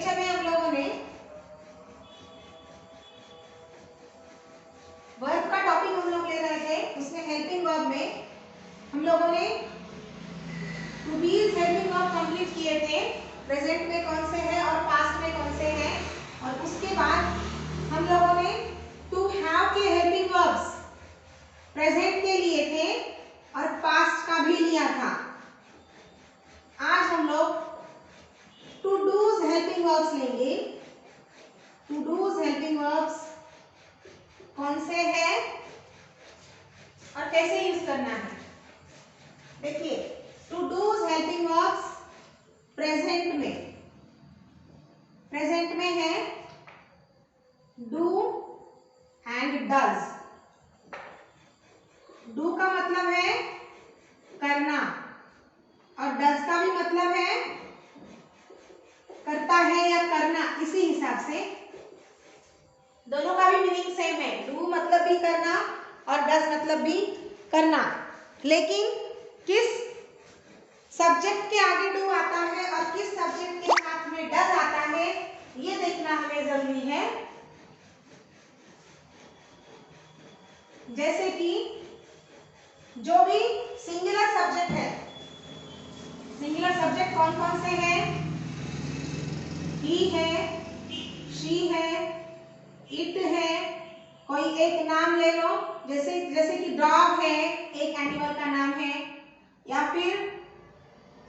Lecture में हम लोगों ने वर्ब का टॉपिक हम लोग ले रहे थे, उसमें हेल्पिंग वर्ब में हम लोगों ने to be helping verb complete किए थे। प्रेजेंट में कौन से हैं और पास्ट में कौन से हैं, और उसके बाद हम लोगों ने टू हैव के हेल्पिंग वर्ब्स प्रेजेंट के लिए थे और पास्ट का भी लिया था। आज हम लोग टू डूज हेल्पिंग वर्ब्स लेंगे। टू डूज हेल्पिंग वर्ब्स कौन से हैं और कैसे यूज करना है। देखिए, to dos helping verbs present में है डू एंड डज। डू का मतलब है करना और डज का भी मतलब है करता है या करना। इसी हिसाब से दोनों का भी मीनिंग सेम है। डू मतलब भी करना और डज मतलब भी करना, लेकिन किस सब्जेक्ट के आगे डू आता है और किस सब्जेक्ट के साथ में डज आता है, ये देखना हमें जरूरी है। जैसे कि जो भी सिंगुलर सब्जेक्ट है, सिंगुलर सब्जेक्ट कौन कौन से हैं? ही है, शी है, इट है। कोई एक नाम ले लो, जैसे कि डॉग है, एक एनिमल का नाम है, या फिर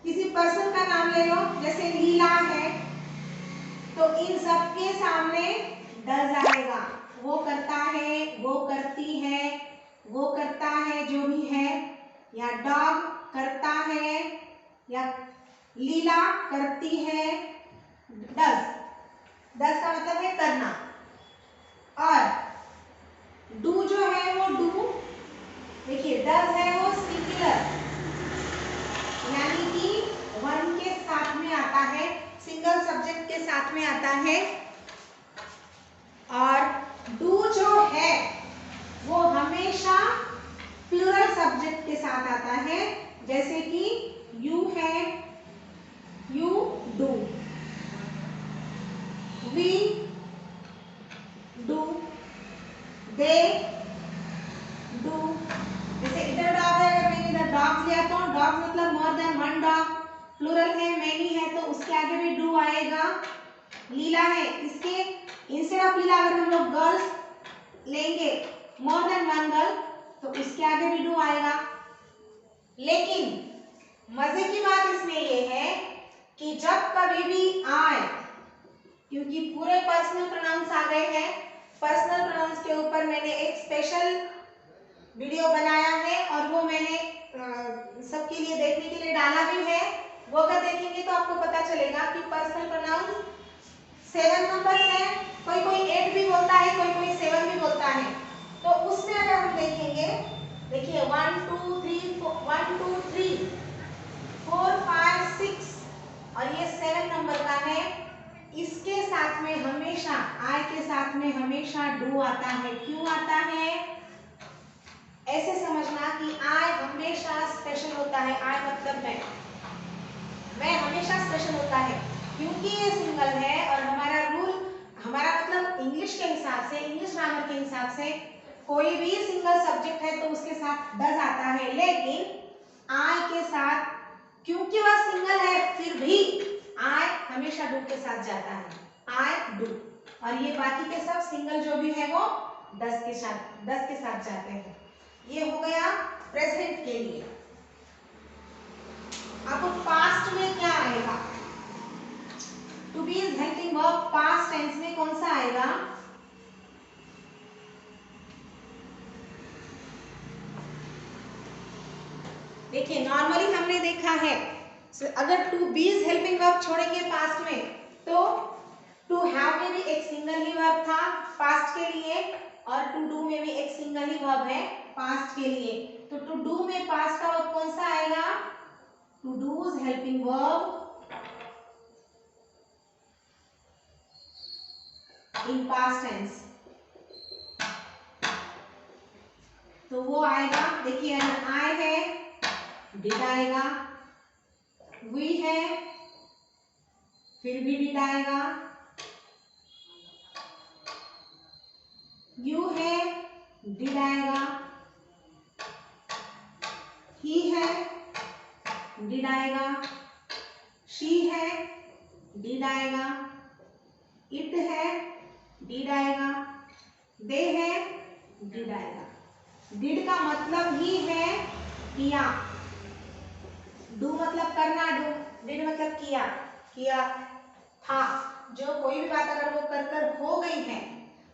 किसी पर्सन का नाम ले लो, जैसे लीला है। तो इन सब के सामने डज आएगा। वो करता है, वो करती है, वो करता है जो भी है, या डॉग करता है, या लीला करती है। डज, डज का मतलब है करना। और डू जो है वो डू, देखिए डज है वो सिंगुलर, यानी कि वन के साथ में आता है, सिंगल सब्जेक्ट के साथ में आता है। और डू जो है वो हमेशा प्लूरल सब्जेक्ट के साथ आता है, जैसे कि यू है, you do, we do, they do. जैसे इधर डॉग है, अगर मैंने इधर डॉग्स लिया तो डॉग्स मतलब more than one dog, plural है मैनी है तो उसके आगे भी डू आएगा। लीला है, इसके इंस्टेड ऑफ लीला अगर हम लोग गर्ल्स लेंगे, मोर देन वन गर्ल, तो उसके आगे भी डू आएगा। लेकिन मजे की बात इसमें यह है कि जब कभी भी आए, क्योंकि पूरे पर्सनल प्रोनाउंस आ गए हैं, पर्सनल प्रोनाउंस के ऊपर मैंने एक स्पेशल वीडियो बनाया है और वो मैंने सबके लिए देखने के लिए डाला भी है। वो अगर देखेंगे तो आपको पता चलेगा कि पर्सनल प्रोनाउंस 7 नंबर है, कोई कोई 8 भी बोलता है, कोई कोई 7 भी बोलता है। तो उसमें अगर हम देखेंगे, देखिए 1 2 3 4 5 6 और ये 7 नंबर का है। इसके साथ में हमेशा, आई के साथ में हमेशा डू आता है। क्यों आता है? ऐसे समझना कि आई हमेशा स्पेशल होता है। आई मतलब मैं हमेशा स्पेशल होता है, क्योंकि ये सिंगल है और हमारा रूल, हमारा मतलब इंग्लिश के हिसाब से, इंग्लिश ग्रामर के हिसाब से कोई भी सिंगल सब्जेक्ट है तो उसके साथ डज आता है। लेकिन आई के साथ, क्योंकि वह सिंगल है, फिर भी आई हमेशा डू के साथ जाता है। आई डू, और ये बाकी के सब सिंगल जो भी है वो डज के साथ जाते हैं। ये हो गया प्रेजेंट के लिए। अब पास्ट में क्या आएगा? To be is helping verb past tense में कौन सा आएगा? देखिए, नॉर्मली हमने देखा है अगर to be is helping verb छोड़ेंगे पास्ट में, तो टू हैव में भी एक सिंगल ही वर्ब था पास्ट के लिए, और टू डू में भी एक सिंगल ही वर्ब है पास्ट के लिए। तो टू डू में पास्ट का वर्ब कौन सा आएगा? To dos helping verb in past tense, तो वो आएगा। देखिए, अगर आई है डिड आएगा, वी है फिर भी डिड आएगा, यू है डिड आएगा, ही है डिड आएगा, शी है डिड आएगा, इट है डिड आएगा, दे है डिड आएगा। डिड का मतलब ही है किया, डू मतलब करना, डिड मतलब किया, किया था। जो कोई भी बात अगर वो कर कर हो गई है,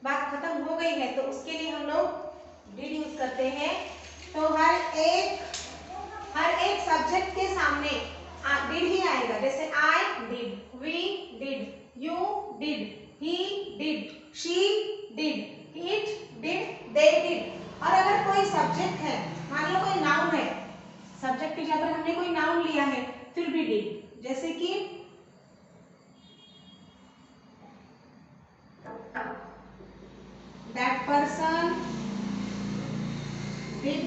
बात खत्म हो गई है, तो उसके लिए हम लोग डिड यूज करते हैं। तो हर एक सब्जेक्ट के सामने डिड ही आएगा। जैसे I did, we did, you did, he did, she did, it did, they did. और अगर कोई सब्जेक्ट है, मान लो कोई नाउन है, सब्जेक्ट की जगह हमने कोई नाउन लिया है, फिर भी डिड। जैसे कि that person did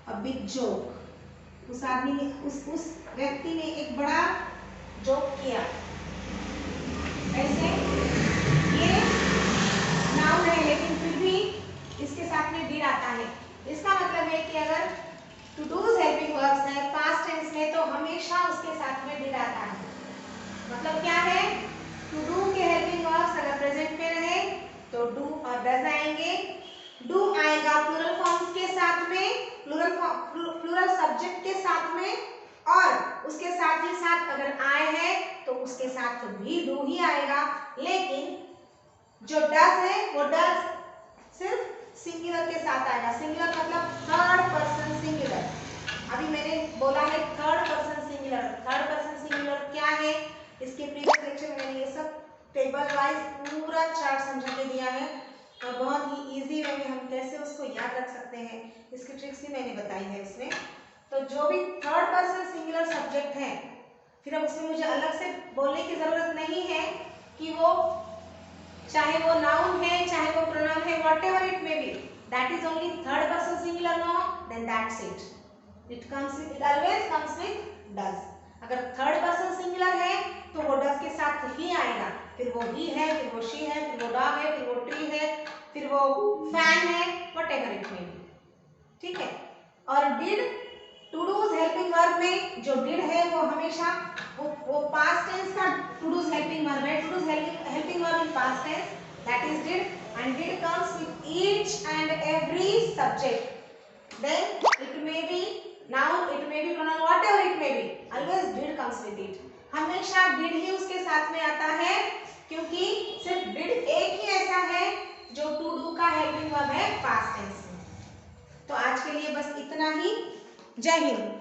a big joke. उस आदमी ने, उस व्यक्ति ने एक बड़ा जोक किया। ऐसे ये नाउन है, लेकिन फिर भी इसके साथ में डिड आता है। इसका मतलब है कि अगर टू डूज हेल्पिंग वर्ब्स है पास्ट टेंस में, तो हमेशा उसके साथ में डिड आता है। मतलब क्या है, टू डू के हेल्पिंग वर्ब्स अगर प्रेजेंट में रहे तो डू और डज आएंगे। डू आएगा प्लूरल फॉर्म्स के साथ में, प्लूरल सब्जेक्ट के साथ में, और उसके साथ ही साथ अगर आए हैं तो उसके साथ तो भी डू ही आएगा। लेकिन जो डज है वो डज सिर्फ सिंगुलर के साथ आएगा। सिंगुलर मतलब थर्ड पर्सन सिंगुलर। अभी मैंने बोला है third person singular. Third person singular क्या है, इसके प्रीवियस लेक्चर में मैंने ये सब टेबल वाइज पूरा चार्ट समझा के दिया है, और बहुत ही इजी वे में हम कैसे उसको याद रख सकते हैं, इसकी ट्रिक्स भी मैंने बताई है इसमें। तो जो भी थर्ड पर्सन सिंगुलर सब्जेक्ट है, फिर अब उसमें मुझे अलग से बोलने की जरूरत नहीं है कि वो चाहे वो नाउन है चाहे वो प्रोनाउन है, whatever it may be, that is only third person singular noun, then that's it. It always comes with does. अगर थर्ड पर्सन सिंगुलर है तो वो डज के साथ ही आएगा, फिर वो ही है, फिर वो शी है, फिर वो डॉग है, फिर वो ट्री है, फिर वो फैन है, व्हाटएवर इट मे बी। ठीक है। और did to dos helping verb में जो डिड है वो हमेशा वो पास्ट टेंस का टू डूज हेल्पिंग वर्ब है। To dos helping verb in past tense, that is did, and did comes with each and every subject. Then it may be noun, it may be pronoun, whatever it may be, always did comes with it. हमेशा did ही उसके साथ में आता है, क्योंकि सिर्फ did एक ही ऐसा है जो to do का हेल्पिंग वर्ब है पास्ट टेंस में। तो आज के लिए बस इतना ही। जय हिंद।